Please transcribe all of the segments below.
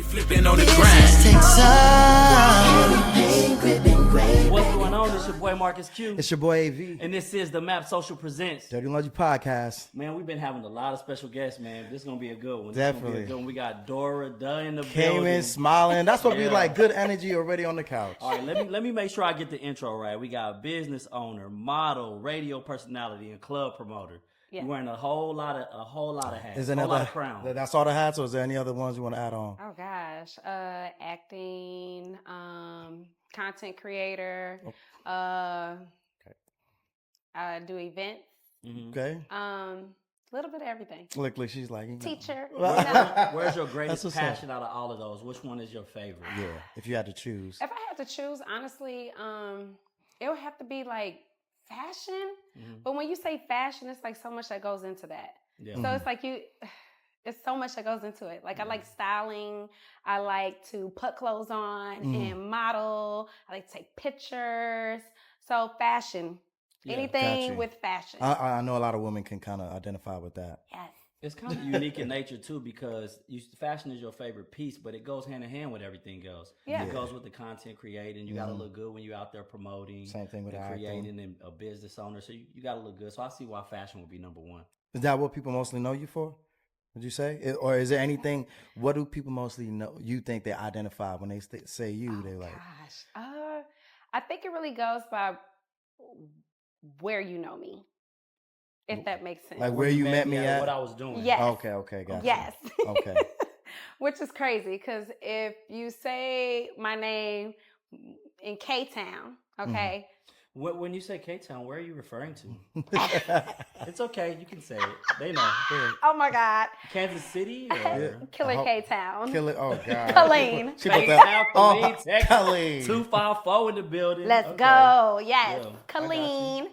Flipping on the grind. What's going on? It's your boy Marcus Q. It's your boy AV. And this is the Map Social Presents. Dirty Laundry Podcast. Man, we've been having a lot of special guests, man. This is going to be a good one. Definitely. We got Dora Duh in the Came building. in smiling. That's what we like. Good energy already on the couch. All right, let me make sure I get the intro right. We got business owner, model, radio personality, and club promoter. Yeah. You're wearing a whole lot of hats. Is there a whole lot of another crowns. That's all the hats, or is there any other ones you want to add on? Oh gosh, acting, content creator, I do events, Okay. little bit of everything. Look, she's like Teacher. Where's your greatest what's passion out of all of those? Which one is your favorite? Yeah, if you had to choose. If I had to choose, honestly, it would have to be like fashion. But when you say fashion, it's like so much that goes into that. Yeah. So it's like it's so much that goes into it. Like I like styling. I like to put clothes on and model. I like to take pictures. So fashion, anything with fashion. I know a lot of women can kind of identify with that. Yes. It's kind of unique in nature too, because fashion is your favorite piece, but it goes hand in hand with everything else. Yeah. It goes with the content creating. You got to look good when you're out there promoting. Same thing with and acting. creating and a business owner. So you got to look good. So I see why fashion would be number one. Is that what people mostly know you for? Would you say, or is there anything? What do people mostly know? You think they identify when they say you? They like. Gosh, I think it really goes by where you know me, if that makes sense. Like where you met me at? What I was doing. Yes. Okay, gotcha. Yes. Okay. Which is crazy because if you say my name in K-Town, okay. When you say K-Town, where are you referring to? It's okay. You can say it. They know. Oh my God. Kansas City? Or? Killer K-Town. Kill it. Oh God. Colleen. She put K-Town, that. Colleen, Texas. Colleen. 254 in the building. Let's Okay. go. Yes. Yeah, Colleen.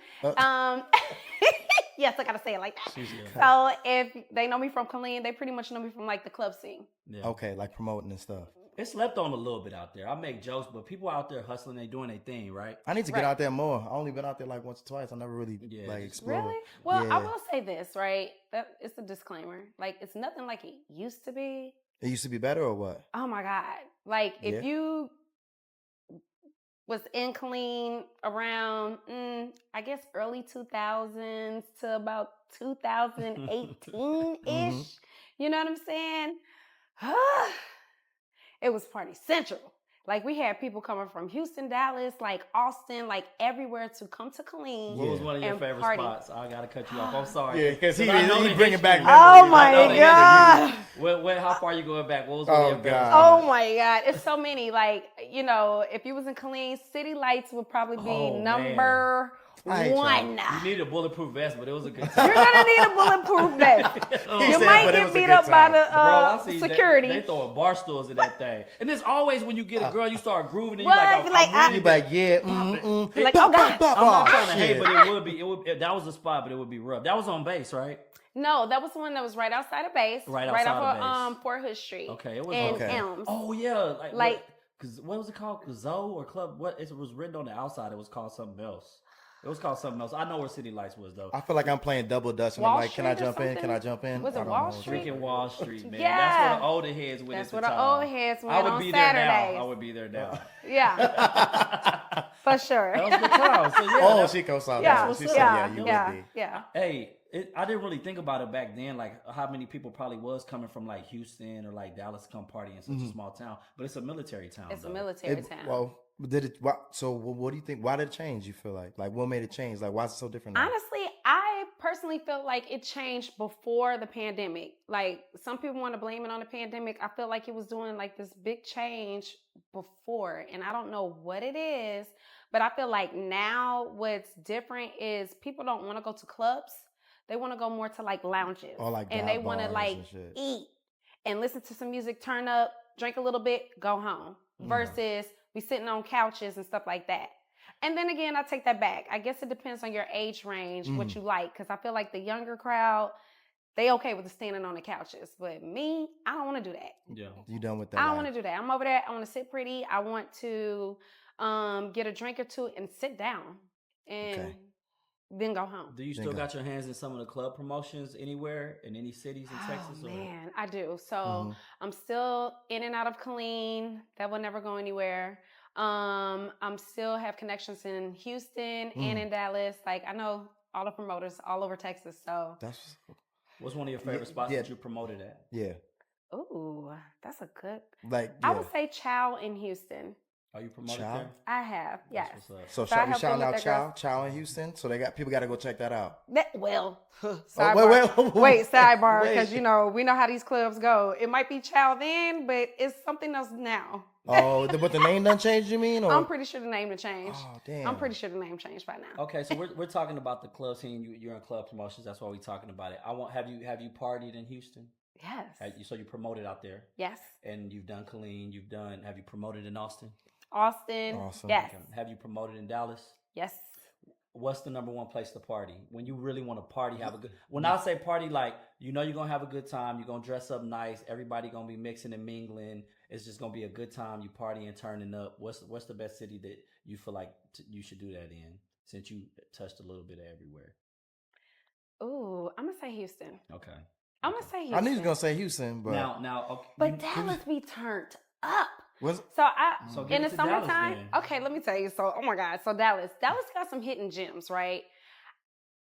Yes, I gotta say it like that. Yeah. So if they know me from Colleen, they pretty much know me from like the club scene. Yeah. Okay, like promoting and stuff. It's slept on a little bit out there. I make jokes, but people out there hustling, they doing their thing, right? I need to get Right. out there more. I only been out there like once or twice. I never really Yeah, explored. Really? Well, Yeah. I will say this, right? That it's a disclaimer. Like it's nothing like it used to be. It used to be better or what? Oh my God. Like if Yeah. you was in Colleen around, I guess early 2000s to about 2018-ish. You know what I'm saying? It was party central. Like we had people coming from Houston, Dallas, like Austin, like everywhere to come to Colleen. What was one of your and favorite party. spots? I gotta cut you off. I'm sorry. Yeah, because he I know the bring it back. history. Oh memories. my I know the God. history. How far you going back? What was one Oh, of your favorite God. spots? Oh my God. It's so many. Like, you know, if you was in Colleen, City Lights would probably be Oh, number I hate one. You need a bulletproof vest, but it was a good time. You're gonna need a bulletproof vest. He You said, might but it get was a beat good up by time. the Bro, I see security. They throwing bar stools in that thing. And it's always when you get a girl, you start grooving and you What? like, You like, I'm You really like, yeah, Like, oh God. I'm not trying to shit. hate, but it would that was the spot, but it would be rough. That was on base, right? No, that was the one that was right outside of base. Right outside off of of base. Fort Hood Street. Okay, it was in okay. Elms. Oh yeah, Like- what was it called? Zoo or club? What it was written on the outside. It was called something else. It was called something else. I know where City Lights was though. I feel like I'm playing double dutch, and Wall I'm like, can I Street or jump in? Can something? I jump in? Was it I don't Wall know. Street? Freaking Wall Street, man. Yeah. That's where the older heads went. That's at where the the time. old heads I went would on be there Saturdays. now. I would be there now. Yeah. For sure. That was a good time. So, yeah, Oh, that- she co-signed Yeah, that. what's She up. said, yeah, you yeah, would be. yeah. Hey, I didn't really think about it back then, like how many people probably was coming from like Houston or like Dallas to come party in such a small town. But it's a military town. It's a though. military town. Well, did it? So, what do you think? Why did it change? You feel like what made it change? Like, why is it so different now? Honestly, I personally felt like it changed before the pandemic. Like some people want to blame it on the pandemic. I feel like it was doing like this big change before, and I don't know what it is, but I feel like now what's different is people don't want to go to clubs. They want to go more to like lounges, Or, like, and dive they want to bars like and shit. eat and listen to some music, turn up, drink a little bit, go home. Versus we sitting on couches and stuff like that. And then again, I take that back. I guess it depends on your age range, what you like. Because I feel like the younger crowd, they okay with the standing on the couches. But me, I don't want to do that. Yeah. You done with that? I don't want to do that. I'm over there. I want to sit pretty. I want to get a drink or two and sit down. And Okay. then go home. Do you still got your hands in some of the club promotions anywhere in any cities in Texas? Oh Or? man, I do. So I'm still in and out of Killeen. That will never go anywhere. I'm still have connections in Houston and in Dallas. Like I know all the promoters all over Texas. So That's What's one of your favorite spots that you promoted at? yeah. ooh, that's a good. Like I would say Chow in Houston. Are you promoted Chow? there? I have, yes. That's what's up. So So I we helped shouting them out with their Chow in Houston. So they got people got to go check that out. Well, wait, wait, sidebar, wait. because you know we know how these clubs go. It might be Chow then, but it's something else now. Oh, but the name done changed, you mean? Or? I'm pretty sure the name to change. Oh, damn. I'm pretty sure the name changed by now. Okay, so we're talking about the club scene. You're in club promotions. That's why we're talking about it. Have you partied in Houston? Yes. So you promoted out there? Yes. And you've done Killeen. Have you promoted in Austin? Austin. Awesome. Yes. Okay. Have you promoted in Dallas? Yes. What's the number one place to party? When you really want to party, have a good. When I say party, like you're gonna have a good time. You're gonna dress up nice. Everybody gonna be mixing and mingling. It's just gonna be a good time. You partying, turning up. What's the best city that you feel like you should do that in? Since you touched a little bit of everywhere. Ooh, I'm gonna say Houston. Okay. I'm gonna say Houston. I knew you was gonna say Houston, but Now, okay. But Dallas be turned up. was So get in the to Dallas summertime, then. okay, let me tell you. So, oh my God, so Dallas got some hidden gems, right?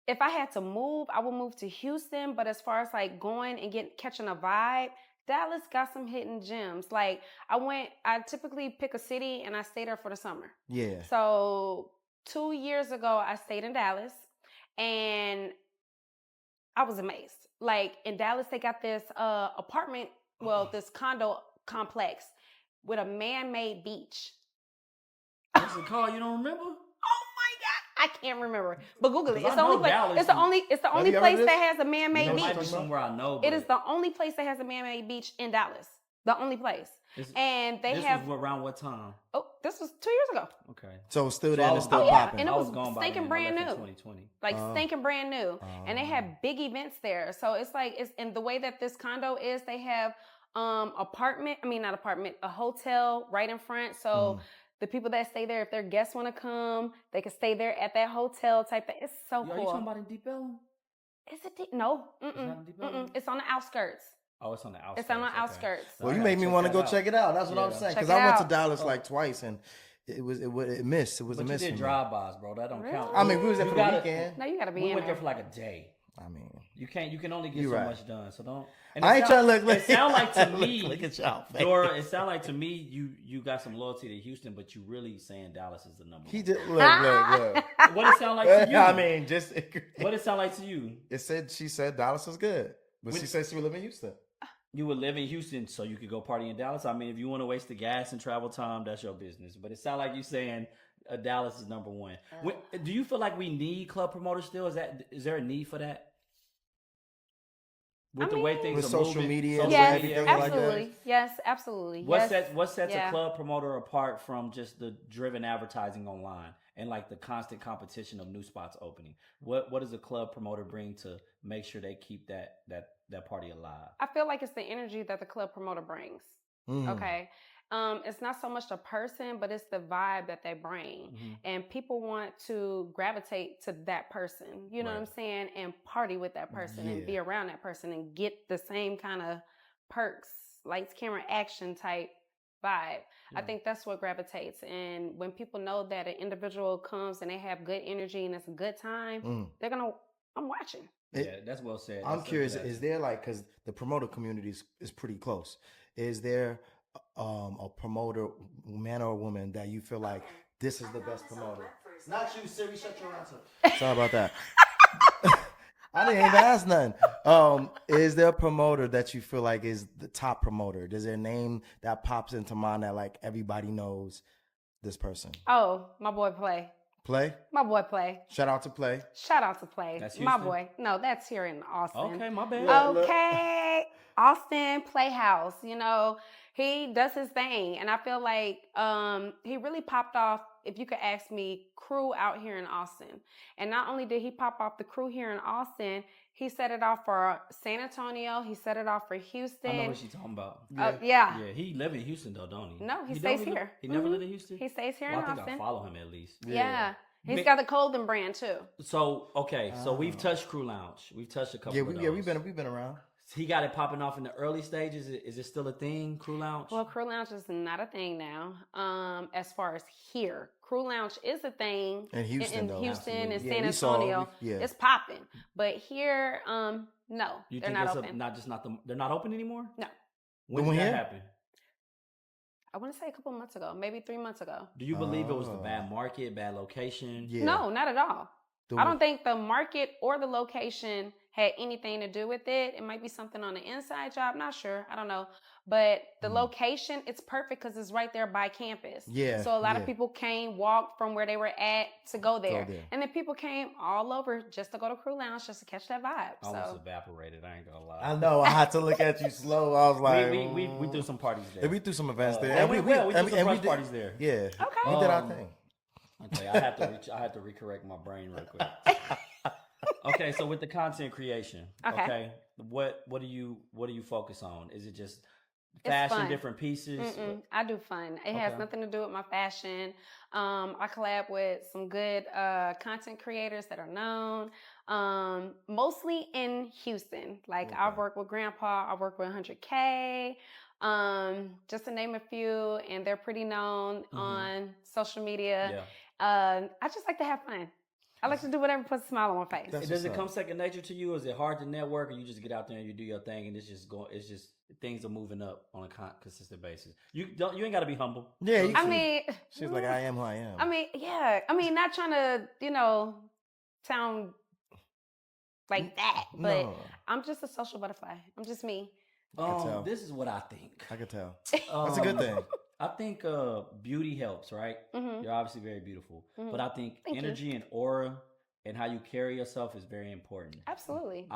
If I had to move, I would move to Houston. But as far as like going and catching a vibe, Dallas got some hidden gems. Like I typically pick a city and I stay there for the summer. yeah. So 2 years ago, I stayed in Dallas and I was amazed. Like in Dallas, they got this apartment, this condo complex with a man-made beach. What's it called? You don't remember? Oh my God, I can't remember. But Google it. 'Cause It's I the only know place. Dallas It's the is- only. It's the only you ever place been? that has a man-made It might be beach. somewhere I know. It is the only place that has a man-made beach in Dallas. The only place. And they this have. was around what time? Oh, this was 2 years ago. Okay. So it's still So there I and was it's still gone. popping. And it I was gone by stinking then. I brand left in new. 2020. Like stinking brand new. And they have big events there. So it's like and the way that this condo is, they have a hotel right in front. So the people that stay there, if their guests want to come, they can stay there at that hotel type thing. It's so Yo, cool. are you talking about in Deep Ellum? Is it deep? No. not in Deep Ellum? It's on the outskirts. Oh, it's on the outskirts. It's on the okay. outskirts. Well, I you gotta made me check want to that go out. check it out. That's what I'm Yeah. saying. Check Because it I went to out. Dallas like twice and it missed. It was a But you miss. did for me. drive-bys, bro. That don't count. I mean, we was there You for the gotta- weekend. No, you got to be We in went there there. for like a day. I mean, You can only get You so right. much done. So don't. And I it ain't sound- trying to look. It sound like to me, look at y'all. face. Dora. It sound like to me you got some loyalty to Houston, but you really saying Dallas is the number He one. did look. What it sound like to you? I mean, just What it sound like to you? she said Dallas was good, but she said she would live in Houston. You would live in Houston so you could go party in Dallas. I mean, if you want to waste the gas and travel time, that's your business. But it sound like you saying Dallas is number one. Do you feel like we need club promoters still? Is there a need for that? With the way things with are social moving, media social and Yes, everything everything. like that. absolutely. Yes, absolutely. What sets Yeah. a club promoter apart from just the driven advertising online and like the constant competition of new spots opening? What does a club promoter bring to make sure they keep that party alive? I feel like it's the energy that the club promoter brings. Okay. It's not so much the person, but it's the vibe that they bring. And people want to gravitate to that person, you know what I'm saying? And party with that person and be around that person and get the same kind of perks, lights, camera, action type vibe. I think that's what gravitates. And when people know that an individual comes and they have good energy and it's a good time, I'm watching. Yeah, that's well said. I'm curious, is there like, because the promoter community is pretty close, is there a promoter, man or woman, that you feel like this is the best promoter? Not you, Siri, shut your ass up. Sorry about that. I didn't even ask nothing. Is there a promoter that you feel like is the top promoter? Is there a name that pops into mind that like everybody knows this person? Oh, my boy Play. Play? My boy Play. Shout out to Play. Shout out to Play. That's my Houston? boy. No, that's here in Austin. Okay, my bad. Okay. Austin Playhouse, you know, he does his thing. And I feel like he really popped off, if you could ask me, crew out here in Austin. And not only did he pop off the crew here in Austin, he set it off for San Antonio. He set it off for Houston. I know what she's talking about. Yeah. Yeah, he live in Houston though, don't he? No, he stays here. He never lived in Houston? He stays here Well, in I think Austin. I follow him at least. Yeah. He's got the clothing brand too. So okay, so we've touched Crew Lounge. We've touched a couple. of those. We've been around. He got it popping off in the early stages. Is it still a thing, Crew Lounge? Well, Crew Lounge is not a thing now. As far as here, Crew Lounge is a thing In Houston, though. Houston and Absolutely. San Yeah, we saw- Antonio. yeah. It's popping. But here, no, You they're think not it's open. they're not open anymore? No. When The one did that here? happen? I want to say a couple months ago, maybe 3 months ago. Do you believe it was the Oh. bad market, bad location? Yeah. No, not at all. The I don't think the market or the location had anything to do with it. It might be something on the inside job. Not sure. I don't know. But the location, it's perfect because it's right there by campus. Yeah, So a lot yeah. of people came, walked from where they were at to go there. there. And then people came all over just to go to Crew Lounge, just to catch that vibe. Almost So evaporated. I ain't gonna lie. I know. I had to look at you slow. I was like, we threw some parties there. Yeah, we threw some events there. And we threw some brunch did- parties there. Yeah. Okay. We did our thing. Okay, I had to recorrect my brain real quick. Okay, so with the content creation, Okay. what do you focus on? Is it just It's fashion, fun. different pieces? I do fun. It has Okay. nothing to do with my fashion. I collab with some good content creators that are known, mostly in Houston. Like I've worked with Grandpa, I've worked with 100K, just to name a few, and they're pretty known on social media. Yeah. I just like to have fun. I like to do whatever puts a smile on my face. That's Does it what's come up. second nature to you? Is it hard to network, or you just get out there and you do your thing, and it's just things are moving up on a consistent basis? You ain't got to be humble. Yeah, you I can- mean, She's like, I am who I am. I mean, yeah. I mean, not trying to, sound like that, but No, I'm just a social butterfly. I'm just me. tell. This is what I think. I could tell. That's a good thing. I think beauty helps, right? Mhm. You're obviously very beautiful, but I think Thank you. energy and aura and how you carry yourself is very important. Absolutely.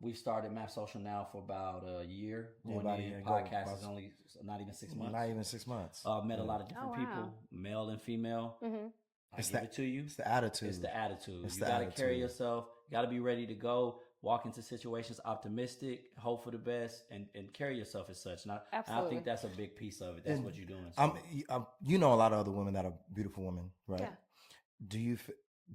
We've started Map Social now for about a year. Yeah, Going about a in, year. podcast is only not even 6 months. Not even 6 months. Met a lot of different wow. people, male and female. Mhm. I It's give that- it to you. It's the attitude. It's the attitude. It's You the got to carry attitude. yourself. You got to be ready to go. Walk into situations optimistic, hope for the best, and carry yourself as such. And I Absolutely. think that's a big piece of it. That's And what you're doing. So. You know a lot of other women that are beautiful women, right? Yeah.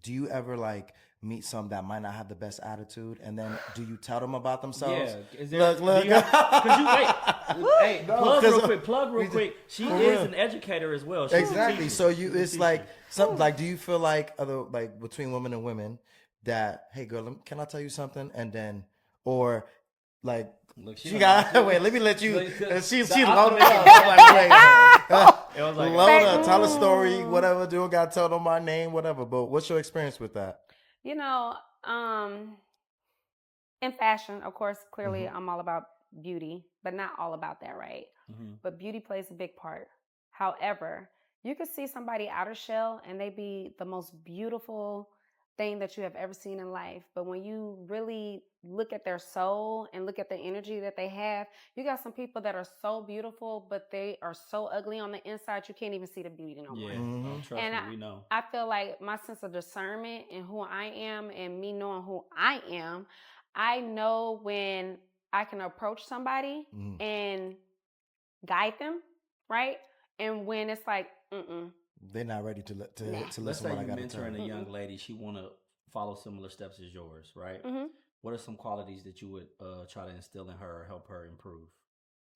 Do you ever like meet some that might not have the best attitude, and then do you tell them about themselves? Yeah. Is there, Look. Because you wait. Hey, No, plug 'cause real quick. Plug real quick. She for is real. an educator as well. She's a Exactly. teacher. So She's a it's teacher. like something like, do you feel like between women and women that, hey girl, can I tell you something? And then, or like, Look, she done got lied. wait. Let me let you. Look, She the loaded optimism. up. I'm like, wait. It was like, Load up, tell a story, whatever. Do got to tell them my name, whatever. But what's your experience with that? In fashion, of course, clearly Mm-hmm. I'm all about beauty, but not all about that, right? Mhm. But beauty plays a big part. However, you could see somebody outer shell and they be the most beautiful thing that you have ever seen in life. But when you really look at their soul and look at the energy that they have, you got some people that are so beautiful, but they are so ugly on the inside, you can't even see the beauty no more. Yeah. Mhm. Oh, trust And me, we know. I feel like my sense of discernment and who I am and me knowing who I am, I know when I can approach somebody Mhm. and guide them, right? And when it's like, They're not ready to Nah. listen Let's to say what I you're got to tell. mentoring a young lady. She want to follow similar steps as yours, right? Mhm. What are some qualities that you would try to instill in her or help her improve?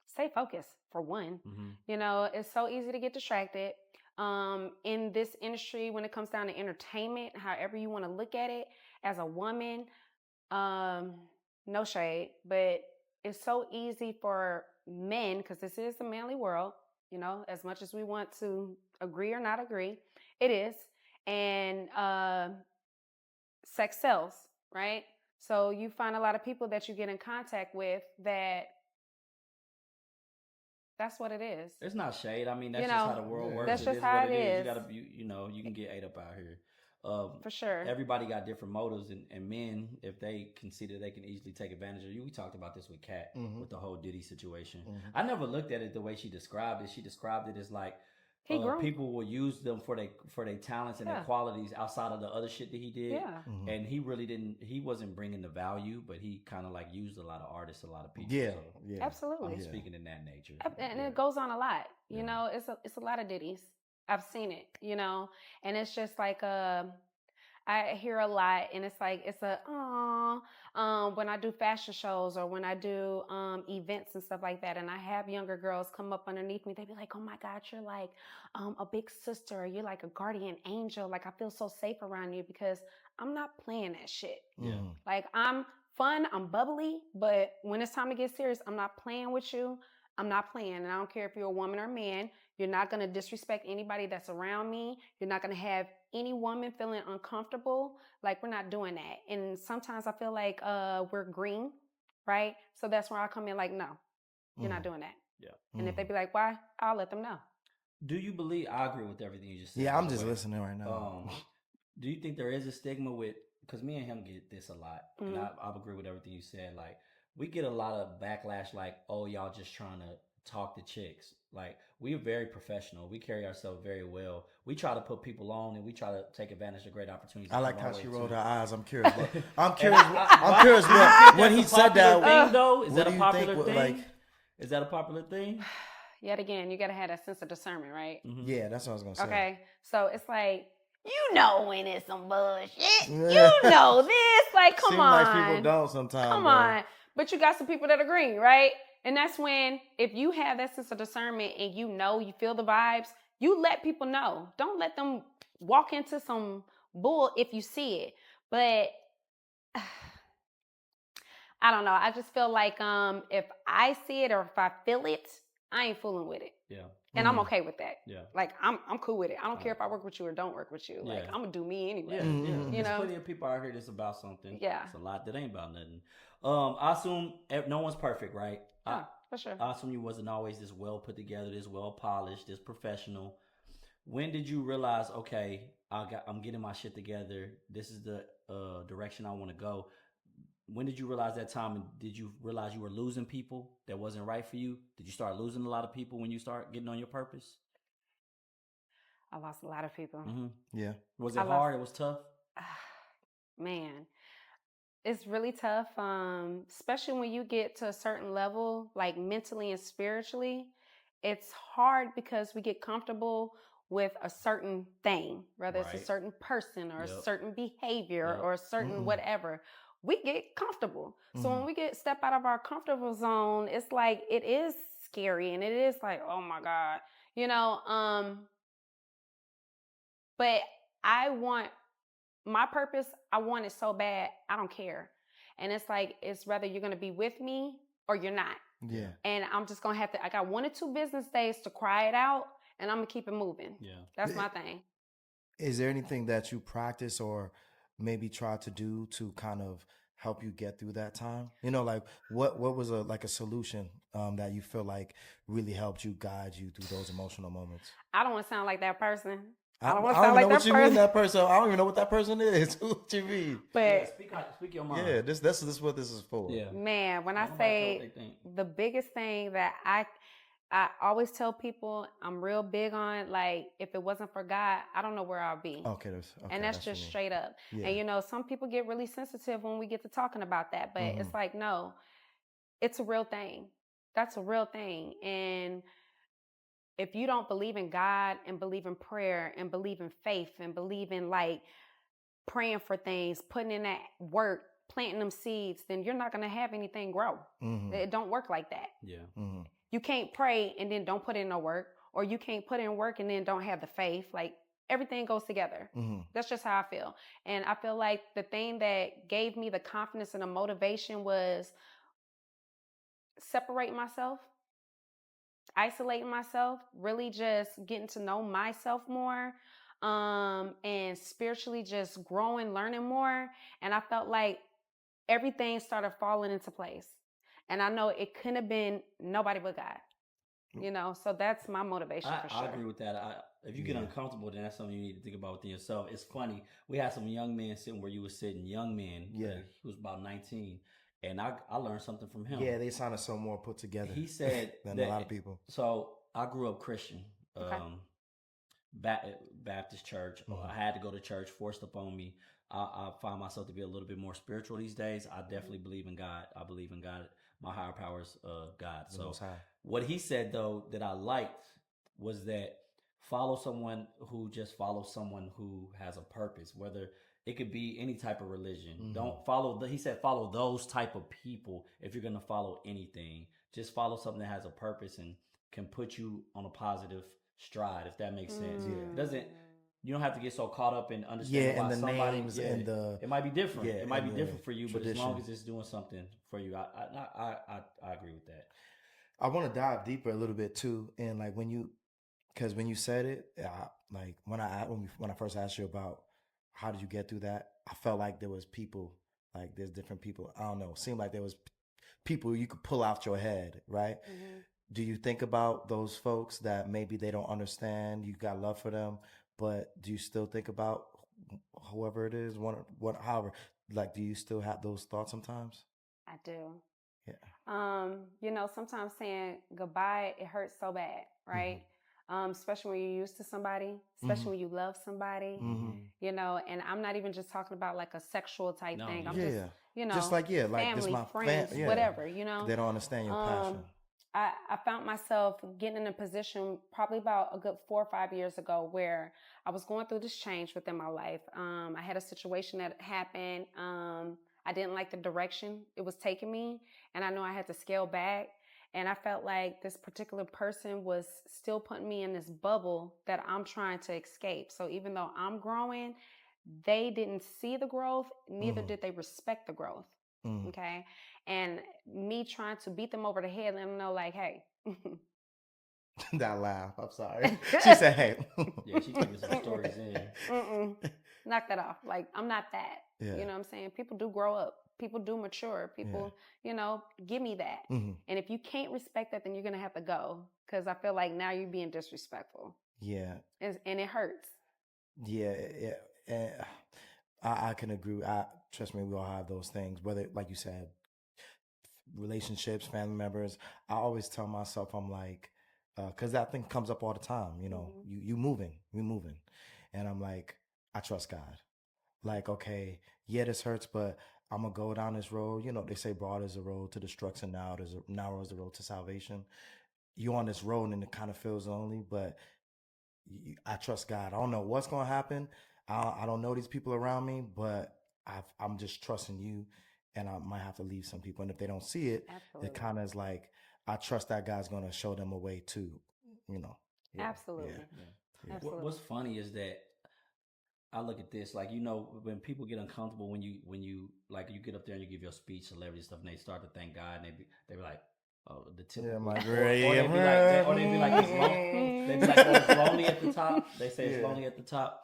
stay focused for one. Mm-hmm. It's so easy to get distracted. In this industry, when it comes down to entertainment, however you want to look at it, as a woman, no shade, but it's so easy for men, because this is a manly world, as much as we want to agree or not agree, it is. And sex sells, right? So you find a lot of people that you get in contact with that's what it is. It's not shade. I mean, that's just how the world works. That's just is how what it is. You gotta, you can get ate up out here. For sure. Everybody got different motives, and men, if they can see that they can easily take advantage of you. We talked about this with Kat, with the whole Diddy situation. I never looked at it the way she described it. She described it as like people will use them for their talents and their qualities outside of the other shit that he did. Yeah. And he really didn't. He wasn't bringing the value, but he kind of like used a lot of artists, a lot of people. Yeah, So yeah. Absolutely. I'm speaking in that nature. And it goes on a lot. It's a lot of ditties. I've seen it, and it's just like I hear a lot, and it's like it's a when I do fashion shows or when I do events and stuff like that, and I have younger girls come up underneath me. They be like, "Oh my God, you're like a big sister. You're like a guardian angel. Like I feel so safe around you because I'm not playing that shit. Yeah. Like I'm fun, I'm bubbly, but when it's time to get serious, I'm not playing with you. I'm not playing, and I don't care if you're a woman or a man. You're not going to disrespect anybody that's around me. You're not going to have any woman feeling uncomfortable. Like we're not doing that. And sometimes I feel like we're green, right? So that's where I come in like, no, you're not doing that. Yeah. And if they be like, why? I'll let them know. Do you believe? I agree with everything you just said. Yeah, by I'm the just way. listening right now. Do you think there is a stigma with? Because me and him get this a lot, and I agree with everything you said. Like we get a lot of backlash, like, "Oh, y'all just trying to talk to chicks." Like we're very professional. We carry ourselves very well. We try to put people on, and we try to take advantage of great opportunities. I to like come our how way, she too. rolled her eyes. I'm curious. I'm And I'm curious what when he that's a said popular that. thing, though, is what that do a you popular think, thing? like- Is that a popular thing? Yet again, you got to have that sense of discernment, right? Yeah, that's what I was gonna say. Okay. So it's like, you know when it's some bullshit. You know this. Like, come Seems on. like people don't sometimes. Come bro. on. But you got some people that agree, right? And that's when, if you have that sense of discernment and you know, you feel the vibes, you let people know. Don't let them walk into some bull if you see it. But I don't know. I just feel like if I see it or if I feel it, I ain't fooling with it. Yeah. And I'm okay with that. Yeah. Like I'm cool with it. I don't care if I work with you or don't work with you. Like Yeah. I'm gonna do me anyway. Yeah, Mm-hmm. yeah. You There's know? plenty of people out here that's about something. Yeah. It's a lot that ain't about nothing. I assume no one's perfect, right? Oh, for sure. I assume you wasn't always this well put together, this well polished, this professional. When did you realize, okay, I'm getting my shit together. This is the direction I want to go. When did you realize that time? And did you realize you were losing people that wasn't right for you? Did you start losing a lot of people when you start getting on your purpose? I lost a lot of people. Yeah. Was it I lost- hard? It was tough. Man, it's really tough. Especially when you get to a certain level, like mentally and spiritually. It's hard because we get comfortable with a certain thing, whether it's Right. a certain person or Yep. a certain behavior Yep. or a certain whatever. We get comfortable. So when we get step out of our comfortable zone, it's like it is scary and it is like, oh my God, you know. But I want my purpose. I want it so bad. I don't care. And it's like it's whether you're gonna be with me or you're not. Yeah. And I'm just gonna have to. I got 1 or 2 business days to cry it out, and I'm gonna keep it moving. Yeah. That's my thing. Is there anything that you practice or maybe try to do to kind of help you get through that time? You know, like what was a solution that you feel like really helped you guide you through those emotional moments? I don't want to sound like that person. I don't I want to don't sound even like know what that you mean. person. That person. I don't even know what that person is. What you mean? Yeah, But speak your mind. Yeah, this is what this is for. Yeah. man, when I Nobody care what say they think. the biggest thing that I always tell people I'm real big on, like if it wasn't for God, I don't know where I'll be. Okay, And that's what just you mean. straight up. Yeah. And you know, some people get really sensitive when we get to talking about that, but it's like, no, it's a real thing. That's a real thing. And if you don't believe in God and believe in prayer and believe in faith and believe in like praying for things, putting in that work, planting them seeds, then you're not going to have anything grow. It don't work like that. Yeah. You can't pray and then don't put in no work, or you can't put in work and then don't have the faith. Like everything goes together. That's just how I feel. And I feel like the thing that gave me the confidence and the motivation was separating myself, isolating myself, really just getting to know myself more, and spiritually just growing, learning more. And I felt like everything started falling into place. And I know it couldn't have been nobody but God. You know, so that's my motivation for sure. I agree with that. If you get uncomfortable, then that's something you need to think about within yourself. It's funny. We had some young men sitting where you were sitting, young men. Yeah. He was about 19. And I learned something from him. Yeah, they sounded so more put together. He said than that, a lot of people. So I grew up Christian, Okay. Baptist church. I had to go to church, forced upon me. I find myself to be a little bit more spiritual these days. I definitely believe in God. I believe in God. My higher powers, God. The So Most High. what he said though that I liked was that follow someone who just follows someone who has a purpose, whether it could be any type of religion. Mhm. Don't follow. He said follow those type of people if you're gonna follow anything. Just follow something that has a purpose and can put you on a positive stride. If that makes sense. Yeah. It doesn't. You don't have to get so caught up in understanding Yeah, and why the somebody. names Yeah, and the it might be different. yeah, It might be and different the for you, but as long tradition. as it's doing something for you, I agree with that. I want to dive deeper a little bit too, and like because when you said it, like when I first asked you about how did you get through that, I felt like there was people, like there's different people. I don't know. It seemed like there was people you could pull out your head, right? Mm-hmm. Do you think about those folks that maybe they don't understand? You got love for them, but do you still think about whoever it is, however, like, do you still have those thoughts sometimes? I do. Yeah. Sometimes saying goodbye, it hurts so bad, right? Especially when you're used to somebody, especially when you love somebody, and I'm not even just talking about like a sexual type No, thing. I'm yeah. just, Just like this family, my friends, yeah. whatever, They don't understand your passion. I found myself getting in a position probably about a good 4 or 5 years ago where I was going through this change within my life. I had a situation that happened. I didn't like the direction it was taking me, and I know I had to scale back. And I felt like this particular person was still putting me in this bubble that I'm trying to escape. So even though I'm growing, they didn't see the growth, neither did they respect the growth. Okay. And me trying to beat them over the head, let them know, like, hey. That laugh. I'm sorry. She said, "Hey." Yeah, she taking some stories in. Knock that off. Like, I'm not that. Yeah. You know what I'm saying? People do grow up. People do mature. People, give me that. And if you can't respect that, then you're going to have to go. Because I feel like now you're being disrespectful. Yeah. And it hurts. Yeah. Yeah. And I can agree. Trust me, we all have those things. Whether, like you said, relationships, family members. I always tell myself, I'm like, because that thing comes up all the time. We moving, and I'm like, I trust God. Like, okay, yeah, this hurts, but I'm gonna go down this road. They say broad is the road to destruction, narrow is the road to salvation. You on this road and it kind of feels lonely, but I trust God. I don't know what's gonna happen. I don't know these people around me, but I'm just trusting you, and I might have to leave some people. And if they don't see it, it kind of is like I trust that God's gonna show them a way too. Yeah, Absolutely. Yeah. Absolutely. What's funny is that I look at this like when people get uncomfortable when you like you get up there and you give your speech, celebrity stuff, and they start to thank God, and they be like, oh, the typical, Yeah, my or great. they be like, it's lonely at the top. They say it's lonely at the top.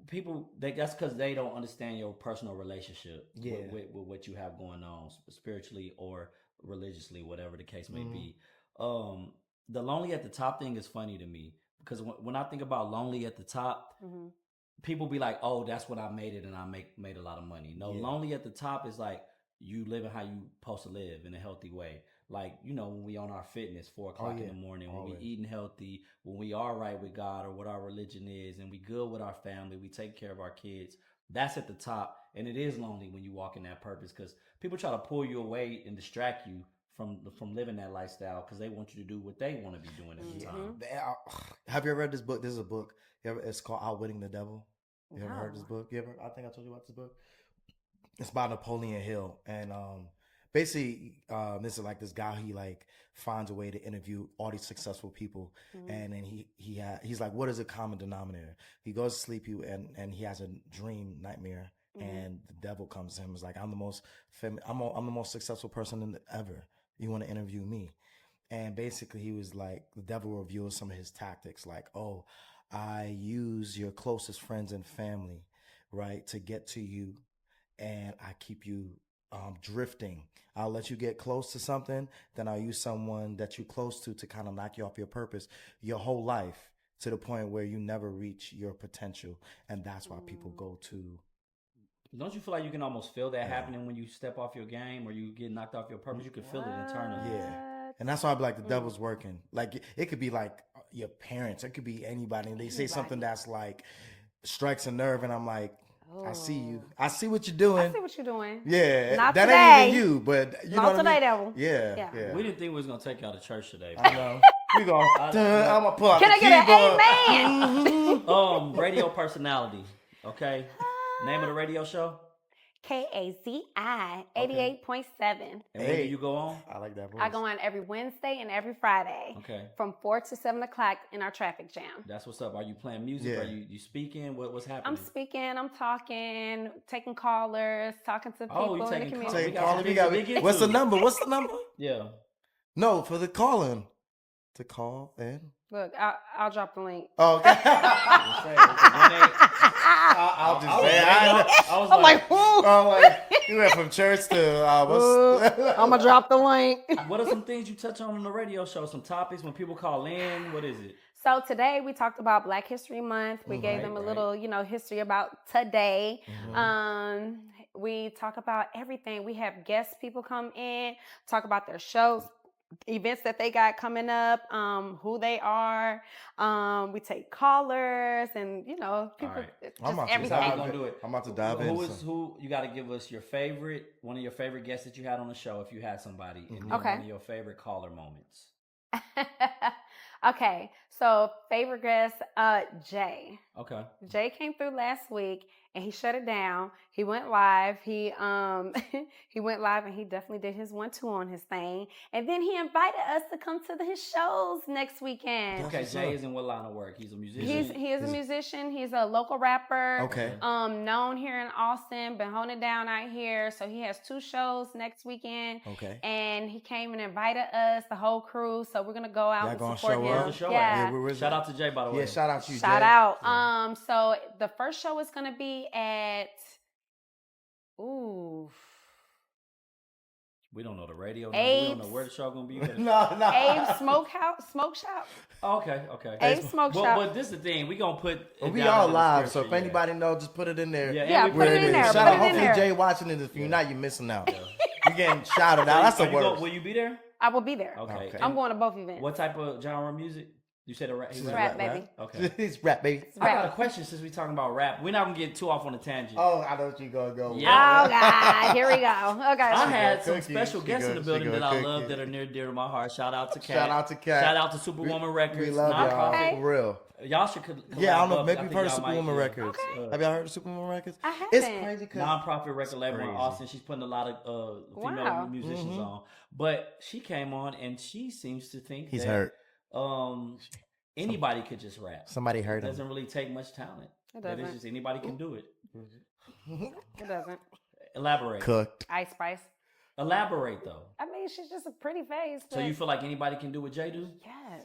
People, that's because they don't understand your personal relationship with what you have going on spiritually or religiously, whatever the case may be. The lonely at the top thing is funny to me because when I think about lonely at the top, people be like, oh, that's when I made it and I made a lot of money. No, lonely at the top is like you living how you supposed to live in a healthy way. Like, when we on our fitness, 4 o'clock in the morning, when we eating healthy, when we are right with God or what our religion is, and we good with our family, we take care of our kids. That's at the top. And it is lonely when you walk in that purpose because people try to pull you away and distract you from living that lifestyle because they want you to do what they want to be doing at the time. Have you ever read this book? This is a book. It's called Outwitting the Devil. You ever heard this book? I think I told you about this book. It's by Napoleon Hill, and basically, this is like this guy. He like finds a way to interview all these successful people, and then he's like, what is a common denominator? He goes to sleep, and he has a nightmare, and the devil comes to him. It's like, I'm the most I'm the most successful person ever. You want to interview me? And basically, he was like, the devil reveals some of his tactics, like, oh, I use your closest friends and family, right, to get to you, and I keep you drifting. I'll let you get close to something, then I'll use someone that you're close to kind of knock you off your purpose your whole life to the point where you never reach your potential. And that's why people go to. Don't you feel like you can almost feel that happening when you step off your game or you get knocked off your purpose? You can feel it internally. Yeah. And that's why I'd be like, the devil's working. Like, it could be like your parents. It could be anybody. And they say something that's like strikes a nerve. And I'm like, I see you. I see what you're doing. I see what you're doing. Yeah. Not that today. ain't even you, but you know Not what today, I mean? devil. Yeah. We didn't think we was going to take you out of church today. I know. We going I'm going to pull out Can the I get keyboard. an amen? Radio personality, okay? Name of the radio show? KAZI 88.7. And when do you go on? I like that voice. I go on every Wednesday and every Friday. Okay. From 4 to 7 o'clock in our traffic jam. That's what's up. Are you playing music? Yeah. Are you speaking? What's happening? I'm speaking, I'm talking, taking callers, talking to people Oh, you in the taking community. callers. Take caller. What's the number? What's the number? Yeah. No, for the calling. To call in. Look, I'll drop the link. Oh, okay. I'll just say it. I was I'm like, whoo. Oh, like you went from church to I'm gonna drop the link. what are some things you touch on the radio show? Some topics when people call in? What is it? So today we talked about Black History Month. We gave them a little, history about today. We talk about everything. We have guest people come in, talk about their shows, events that they got coming up, who they are. We take callers and people. right. Just everything. How you gonna do it? I'm about to dive in. Who you got to give us one of your favorite guests that you had on the show, if you had somebody, and then Okay. one of your favorite caller moments. Okay, so favorite guest, Jay. Okay. Jay came through last week and he shut it down. He went live. He he went live and he definitely did his 1-2 on his thing. And then he invited us to come to his shows next weekend. Okay, Jay is in what line of work? He's a musician. He is a musician. He's a local rapper. Okay. Known here in Austin, been holding it down out here. So he has 2 shows next weekend. Okay. And he came and invited us, the whole crew. So we're gonna go out and gonna support show him. up? Where's the show Yeah. at? Shout out to Jay, by the way. Yeah, shout out to you, Shout Jay. out. Yeah. So the first show is gonna be at We don't know the radio. We Abe's. don't know where the show gonna be. No. Abe's Smoke Shop. Oh, okay. Abe's Smoke Shop. But this is the thing. We gonna put. it We down all in the live, so description, if anybody knows, just put it in there. Yeah, and we put it in there. Shout Put out. it in Hopefully there. Jay watching it. If you're not, you're missing out. You're getting shouted out. That's the worst. Will you be there? I will be there. Okay. Okay. I'm going to both events. What type of genre of music? You said a rap. She's Rap, baby. Okay. It's rap, baby. It's I got a rap. question since we talking about rap. We're not gonna get too off on a tangent. Oh, I know what you're gonna go. Yeah. Oh God, here we go. Okay. I had some cookies. special She guests in go- the she building go that I cookies. love that are near dear to my heart. Shout out to Kat. Shout out to Kat. Shout out to Superwoman Records. We love y'all. nonprofit. For real. Y'all should collab Yeah, I don't know. up. Maybe I you've think heard of y'all might, Superwoman yeah. Records. Okay. Have y'all heard of Superwoman Records? I haven't. It's crazy because Nonprofit record label in crazy. Austin. She's putting a lot of female Wow. musicians on. But she came on and she seems to think he's that hurt. anybody could just rap. Somebody It hurt him. doesn't really take much talent. It That is doesn't. just anybody can do it. It doesn't. Elaborate. Cooked. Ice Spice. Elaborate though. I mean, she's just a pretty face. So you feel like anybody can do what Jay do? Yes.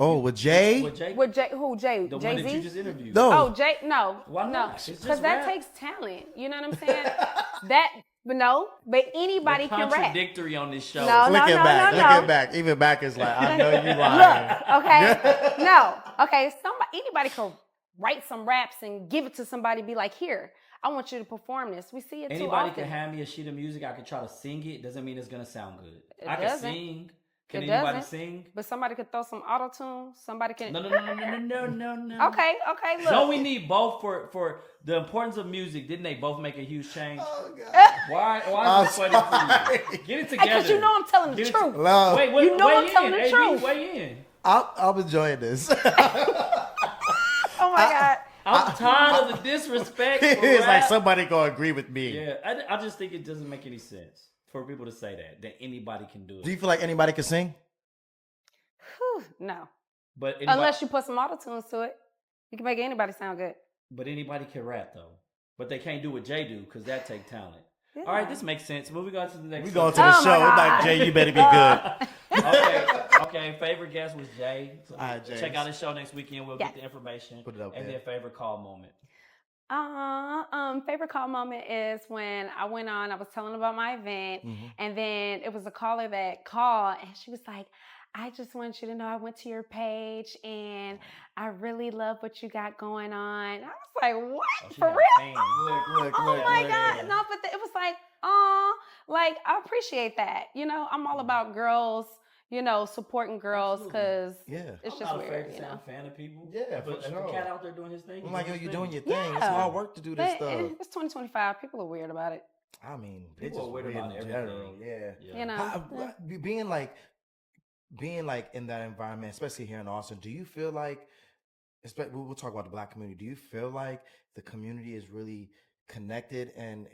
Oh, with Jay? What Jay? With Jay? Who? Jay? The Jay one that you Z? just interviewed. No. Oh, Jay? No. Why No. not? It's just Because that rap. takes talent. You know what I'm saying? But anybody We're can rap. contradictory on this show. No, Look no, at no, back. no, Look no. at back. Even back is like, I know you lying. Look, okay, no, okay. Anybody can write some raps and give it to somebody. Be like, here, I want you to perform this. We see it too Anybody often. can hand me a sheet of music. I can try to sing it. Doesn't mean it's gonna sound good. It I can doesn't. sing. Can It anybody doesn't. sing? But somebody could throw some auto tune. Somebody can. No. Okay. Look. Don't we need both for the importance of music? Didn't they both make a huge change? Oh, God. Why I'm is it funny for you? Get it together. Because you know I'm telling the Get it truth. No, Wait, You know weigh I'm telling in. the AB, truth. Weigh in. I'm enjoying this. Oh my God. I'm tired of the disrespect. For It's like rap. somebody gonna agree with me. Yeah, I just think it doesn't make any sense for people to say that anybody can do it. Do you feel like anybody can sing? Whew, no. But anybody, Unless you put some auto tunes to it, you can make anybody sound good. but anybody can rap though. But they can't do what Jay do because that take talent. Yeah. All right, this makes sense. Moving on to the next. We going to subject. the Oh my show. It's like, God. Jay, you better be good. Okay. Favorite guest was Jay. So All right, Jay. check out his show next weekend. We'll Yes. get the information. Put it up And there. then favorite call moment. Favorite call moment is when I went on, I was telling about my event, and then it was a caller that called, and she was like, I just want you to know I went to your page, and I really love what you got going on. I was like, what? Oh, she For got real? fans. Look, Oh my look. God. No, but it was like, oh, like, I appreciate that. You know, I'm all about girls, supporting girls because Yeah. it's I'm just not afraid weird, to you say know. I'm a fan of people. Yeah, but for if sure. the cat out there doing his thing. I'm like, yo, doing you his doing thing. your thing. It's Yeah. hard work to do this But stuff. it's 2025. People are weird about it. I mean, People it's just are weird weird about in everything. general. Yeah. Yeah. You know. Being like in that environment, especially here in Austin, do you feel like we'll talk about the Black community. Do you feel like the community is really connected and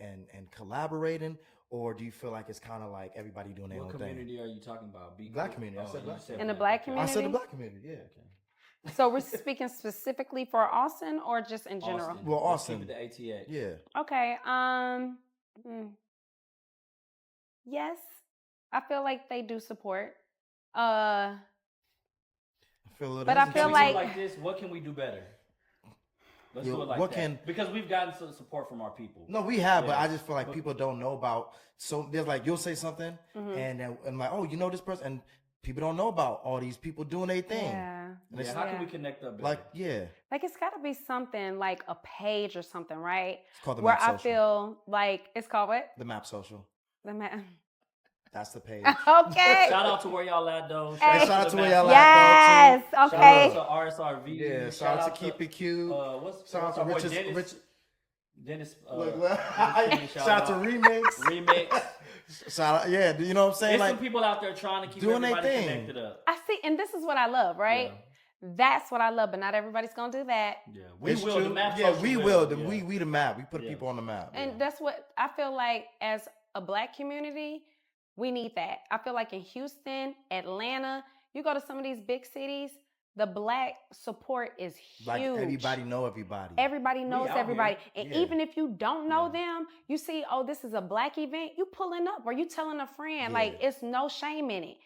collaborating, or do you feel like it's kind of like everybody doing their What own community thing? are you talking about? Black community. I said you Black said In the Black, Black okay. I said the community? Black community. Yeah. Okay. So we're speaking specifically for Austin or just in general? Austin. Well, Let's keep Austin. it to ATX. Yeah. Okay. Yes, I feel like they do support. I feel a little But I hesitant. feel Can we do it like- like this? What can we do better? Let's Yeah, do it like what that. can- Because we've gotten some support from our people. No, we have, but Yeah. I just feel like people don't know about. So there's like you'll say something, Mm-hmm. and I'm like, oh, you know this person, and people don't know about all these people doing their thing. Yeah. And it's Yeah, how Yeah. can we connect up better? like, yeah, Like it's got to be something like a page or something, right? it's called the Where Map I Social. feel like it's called what? The Map Social. The map. That's the page. Okay. Shout out to where y'all at though. Hey. Shout out to where Master. y'all at. Yes. Shout Okay. out to RSRV. Yeah, shout out to Keep It Cute. What's Shout out to our boy Rich's, Dennis? Rich. Dennis. Look, Dennis, shout out to Remix. Remix. Shout out, yeah. You know what I'm saying? There's Like some people out there trying to keep doing their everybody thing. connected up. I see, and this is what I love, right? That's what I love, but not everybody's gonna do that. Yeah, we it's will. true. The map. Yeah, social we will. Yeah. We the map. We put Yeah. people on the map. And that's what I feel like as a Black community, we need that. I feel like in Houston, Atlanta, you go to some of these big cities, the Black support is huge. Like everybody know everybody. Everybody knows out everybody. here. And Yeah. even if you don't know Yeah. them, you see, oh, this is a Black event, you pulling up or you telling a friend. Yeah. Like, it's no shame in it.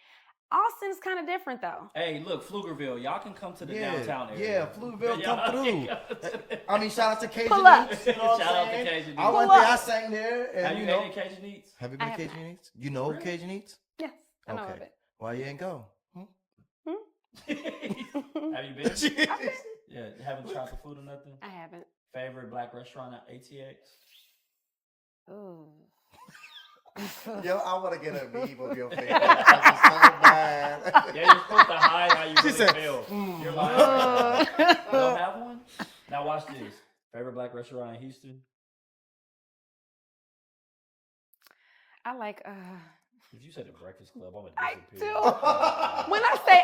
Austin's kind of different, though. Hey, look, Pflugerville, y'all can come to the downtown area. Yeah, Pflugerville, Y'all come through. can come to- I mean, shout out to Cajun Pull up. Eats, you know what Shout out I'm to saying? Cajun I Eats. went Pull there, I up. sang there, and Have you know. been to Cajun Eats? Have you I been to have Cajun not. Eats? You know Really? Cajun Eats? Yes, I know of it. Why you ain't go? Have you been? Yeah, haven't tried the food or nothing? I haven't. Favorite Black restaurant at ATX? Ooh. Yo, I want to get a meme of your face. That's so bad. Yeah, you're supposed to hide how you She really said, feel. "Mm." You're lying. You don't have one? Now watch this. Favorite Black restaurant in Houston? I like, If you said the Breakfast Club, I'm gonna I disappear. do. When I say,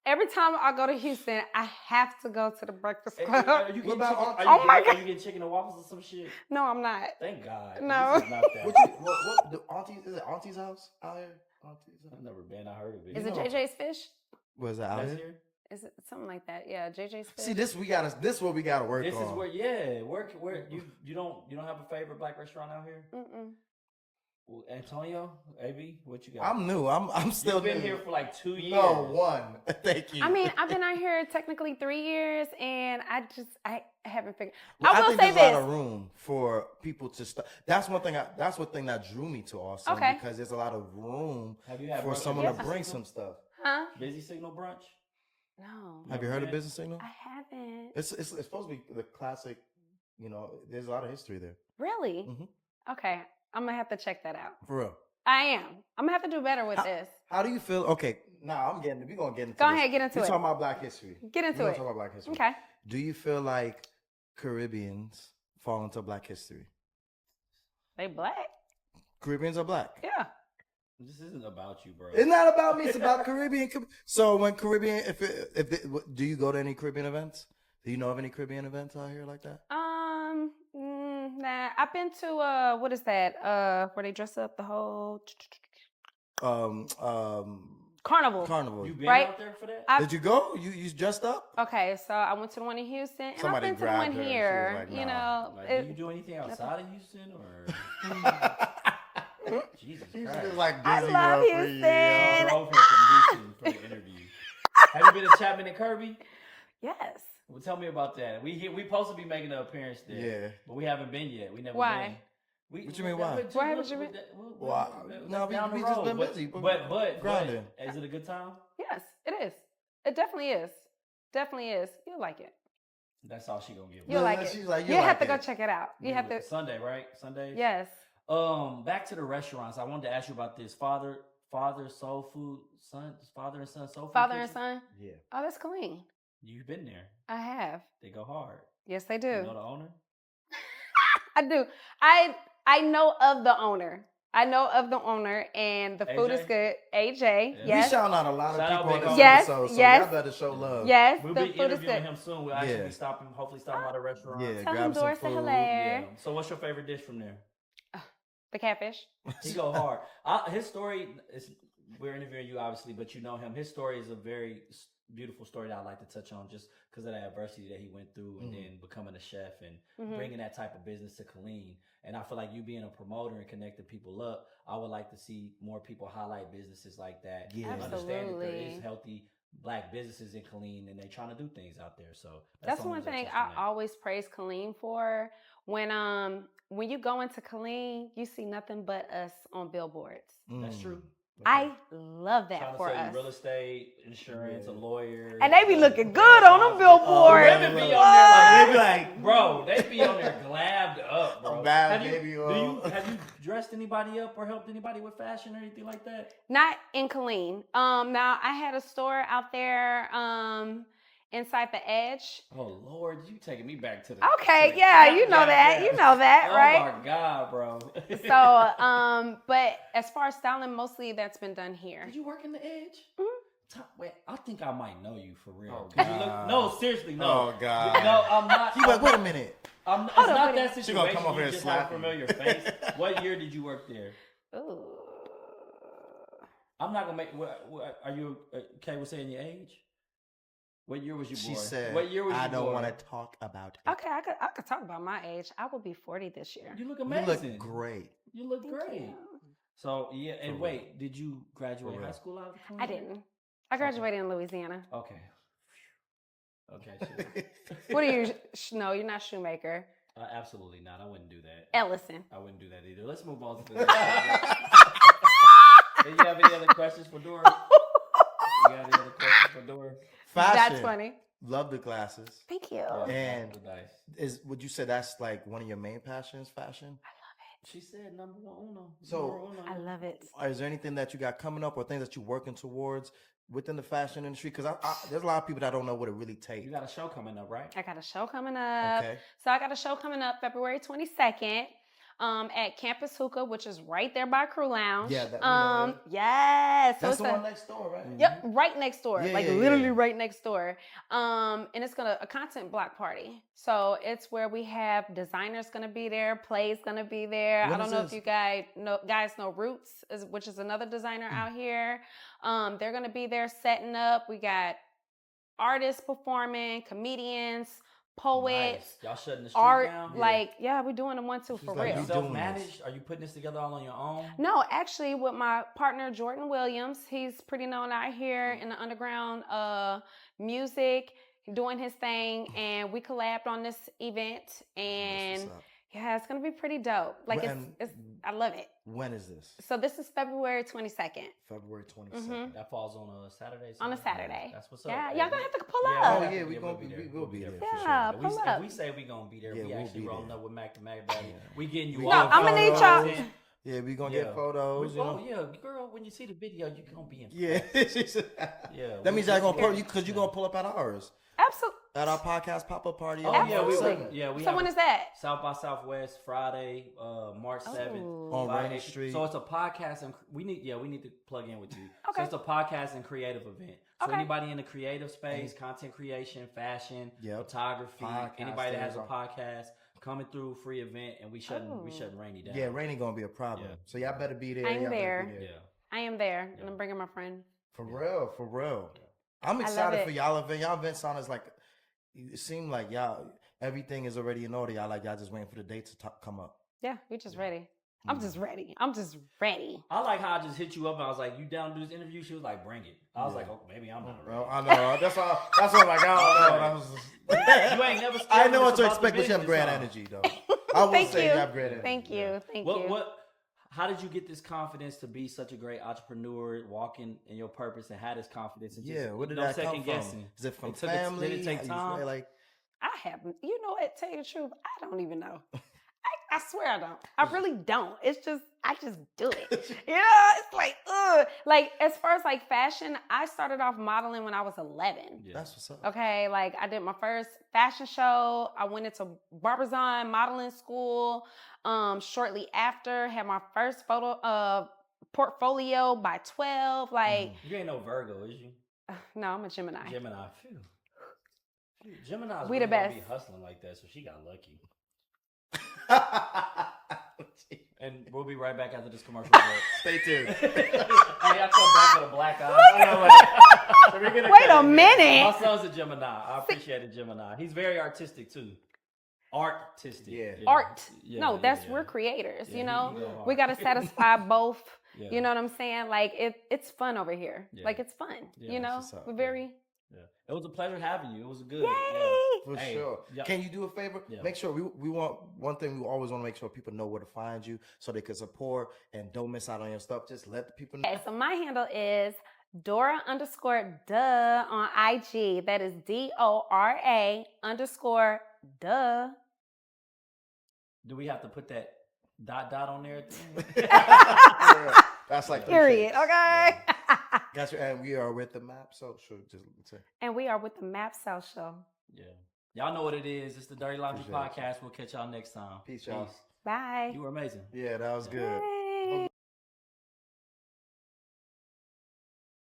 every time I go to Houston, I have to go to the Breakfast Hey, Club. are you What getting about chicken? Auntie? Are you Oh my getting- God. Are you getting chicken and waffles or some shit? No, I'm not. Thank God. No. This is not that. What the auntie, is it Auntie's house out here? Auntie's house? I've never been. I heard of it. Is it know. JJ's Fish? Where's that out That's here? here? Is it something like that? Yeah, JJ's Fish. See, this is what we gotta work This on. is where, yeah, where you don't have a favorite Black restaurant out here? Mm-mm. Well, Antonio, AB, what you got? I'm new. I'm still You've been new. here for like 2 years. No, one. Thank you. I mean, I've been out here technically 3 years, and I haven't figured. Well, I will think say there's a lot this. of room for people to start. That's one thing. That's one thing that drew me to Austin Okay. because there's a lot of room Have you had for brunch someone at to Busy bring Signal? some stuff. Huh? Busy Signal brunch? No, Have you Never heard of been? Business Signal? I haven't. It's supposed to be the classic. You know, there's a lot of history there. Really? Mhm. Okay, I'm gonna have to check that out. For real. I am. I'm gonna have to do better with How- this. How do you feel? Okay, now we're gonna get into Go this. ahead, get into We're it. talking about Black history. Get into We're it. talking about Black history. Okay. Do you feel like Caribbeans fall into Black history? They Black? Caribbeans are Black. Yeah. This isn't about you, bro. It's not about me. It's about Caribbean. So when Caribbean, do you go to any Caribbean events? Do you know of any Caribbean events out here like that? Nah. I've been to what is that? Where they dress up the whole carnival. Carnival. You been Right. out there for that? Did you go? You dressed up? Okay, so I went to the one in Houston, and Somebody I've been to the grabbed one her and she here. was like, You nah. know, Like, do you do anything outside of Houston or? Jesus She's Christ. just like I busy love girl for Houston. you, I yo. drove here from Houston for the interview. Have you been to Chapman and Kirby? yes. Well, tell me about that. We supposed to be making an appearance there. Yeah. But we haven't been yet. We never Why? been. What you mean, why? Why haven't you been? No, down the we just road. been But- busy. But grinding. is it a good time? Yes, it is. It definitely is. Definitely is. You'll like it. That's all she gonna give. You'll No, like no, it. she's like, You you'll have to like go it. check it out. You have to. Sunday, right? Sunday. Yes. Back to the restaurants. I wanted to ask you about this. Father soul food, son, father and son soul food. Father and kitchen? son. Yeah. Oh, that's clean. You've been there. I have. They go hard. Yes, they do. You know the owner? I do. I know of the owner. I know of the owner, and the food is AJ? good. AJ, Yeah. We yes. shout out a lot of Shout out people on Big this O. Yes, episode, so yes. y'all better show love. Yes, We'll the be food is interviewing good. him soon. We'll actually Yeah. be stopping. Hopefully, stopping by the restaurant. Yeah, Tell him grab some Doris say food. hello. Yeah. So, what's your favorite dish from there? The catfish. He go hard. His story is. We're interviewing you, obviously, but you know him. His story is a very beautiful story that I like to touch on, just because of the adversity that he went through, and then becoming a chef and bringing that type of business to Killeen. And I feel like you being a promoter and connecting people up, I would like to see more people highlight businesses like that. Yeah. And understand that there Absolutely. is healthy Black businesses in Killeen, and they're trying to do things out there. So That's the only one reason thing touched I on that. always praise Killeen for. When you go into Killeen, you see nothing but us on billboards. That's true. I love that Trying to for sell us. you real estate, insurance, a lawyer. And they be looking good on them billboards. Women be on there They like, be like, bro, they be on there glammed up, bro. A bad have baby you, oil. have you dressed anybody up or helped anybody with fashion or anything like that? Not in Killeen. Now I had a store out there inside the Edge. Oh Lord, you taking me back to the Okay, to the yeah, camp you know that. goddamn. You know that, Oh right? my God, bro. So, but as far as styling, mostly that's been done here. Did you work in the Edge? Mhm. Wait, I think I might know you for real. Oh, 'Cause you God. no, seriously, no. Oh, God. No, I'm not. He like, wait a minute. It's on, not wait a that minute. situation. She gonna come over you here and just have a slap you. familiar face. What year did you work there? Ooh. I'm not gonna make. Are you okay with saying your age? What year was you She born? said, What year was I you don't born? want to talk about it. Okay, I could talk about my age. I will be 40 this year. You look You amazing. look great. You look Thank great. you. So yeah, and For wait, did you graduate For real. high school out of Killeen? I didn't. I graduated in Louisiana. Okay. Okay. Shit. What are you? No, you're not Shoemaker. Absolutely not. I wouldn't do that. Ellison. I wouldn't do that either. Let's move on to the next subject. Do you have any other questions for Dora? You got any other questions for Dora? Fashion. That's funny. Love the glasses. Thank you. Yeah, And- nice. Would you say that's like one of your main passions, fashion? She said number one uno. So- Numero uno. I love it. Or is there anything that you got coming up or things that you're working towards within the fashion industry? Because there's a lot of people that don't know what it really takes. You got a show coming up, right? I got a show coming up. Okay. So I got a show coming up February 22nd at Campus Hookah, which is right there by Crew Lounge. Yeah, that- we know that. Yes. So That's it's the one next door, right? Yep, right next door. Yeah, like yeah, literally yeah. right next door. And it's a content block party. So it's where we have designers gonna be there, Play's gonna be there. When I don't is know this? if you guys know Roots, which is another designer out here. They're gonna be there setting up. We got artists performing, comedians, poets, Nice. Y'all shutting the street art. down? Yeah, we're doing them 1-2 She's for like, real. you doing Self-managed? Are you putting this together all on your own? No, actually, with my partner Jordan Williams, he's pretty known out here in the underground music, doing his thing, and we collabed on this event, and That's what's up. yeah, it's gonna be pretty dope. Like When- it's I love it. When is this? So this is February 22nd. February 22nd. That falls on a Saturday. On a Sunday? Saturday. That's what's up. Yeah, Hey, y'all gonna have to pull yeah, up. Oh, we'll yeah, have- we we'll gonna be there. we'll be there for Yeah, sure. pull If up. we say we gonna be there, Yeah, we we'll actually be rolling there. up with Mac to Mac, baby. Yeah. We getting you We all. No, I'ma need y'all- Yeah, we gonna Yeah. get photos. Oh yeah, girl. When you see the video, you gonna be in. Yeah. Yeah. That means y'all gonna pull you because you're gonna pull up at ours. Absolutely. At our podcast pop-up party. Oh on yeah, we Absolutely. we So have when is that? South by Southwest Friday, March 7th. Oh. On Friday. Rainy Street. So it's a podcast, and we need to plug in with you. Okay. So it's a podcast and creative event. So Okay. anybody in the creative space, content creation, fashion, Yep. photography, anybody that has a Podcasters. podcast, coming through, free event, and we shutting Rainy down. Yeah, rainy gonna be a problem. Yeah. So y'all better be there. I'm Y'all better there. be Yeah. I am there, and I'm bringing my friend. For real, for real. I'm love excited it. for y'all event. Y'all event sounds like it seemed like y'all everything is already in order. Y'all just waiting for the date to come up. Yeah, we just ready. I'm just ready. I'm just ready. I like how I just hit you up and I was like, "You down to do this interview?" She was like, "Bring it." I was Yeah. like, "Oh, maybe I'm not ready." Well, I know. That's all. That's what I'm like. I don't know. That was just- You ain't never. I know what to about the expect, but you have business, great huh? energy, though. I will Thank say you. you have great energy. Thank you. yeah. Thank you. How did you get this confidence to be such a great entrepreneur, walking in your purpose, and have this confidence? And just, Yeah, where did no that come second from? guessing? Is it from It took family? did it take How you time? feel like I haven't. You know what? Tell you the truth, I don't even know. I swear I don't. I really don't. It's just, I just do it. It's like, ugh. Like, as far as like fashion, I started off modeling when I was 11. Yeah. That's what's up. Okay, like I did my first fashion show. I went into Barbizon modeling school. Shortly after, had my first photo portfolio by 12. Like, You ain't no Virgo, is you? no, I'm a Gemini. Gemini. Phew. Gemini's We really the don't best. be hustling like that, so she got lucky. And we'll be right back after this commercial break. Stay tuned. Hey, I come back with a black eye. So we're gonna Wait cut a it here. minute. My son's a Gemini. I appreciate a Gemini. He's very artistic too. Artistic. Yeah. Art. Yeah, No, that's yeah. we're creators. Yeah, you he know, go hard. we got to satisfy both. Yeah. You know what I'm saying? Like it's fun over here. Yeah. Like it's fun. Yeah, you know, that's what's up. we're very. Yeah. It was a pleasure having you. It was good. Yay! For Hey, sure. yeah. Can you do a favor? Yeah. Make sure we want one thing. We always want to make sure people know where to find you so they can support and don't miss out on your stuff. Just let the people know. Okay, so my handle is Dora_duh on IG. That is DORA_duh. Do we have to put that dot on there at the end? Yeah, that's like Period. Okay. Yeah. Gotcha. And we are with the map. So sure, just say. And we are with the Map South Show. Yeah. Y'all know what it is. It's the Dirty Laundry Appreciate it. Podcast. We'll catch y'all next time. Peace, y'all. Bye. You were amazing. Yeah, that was good. Yay.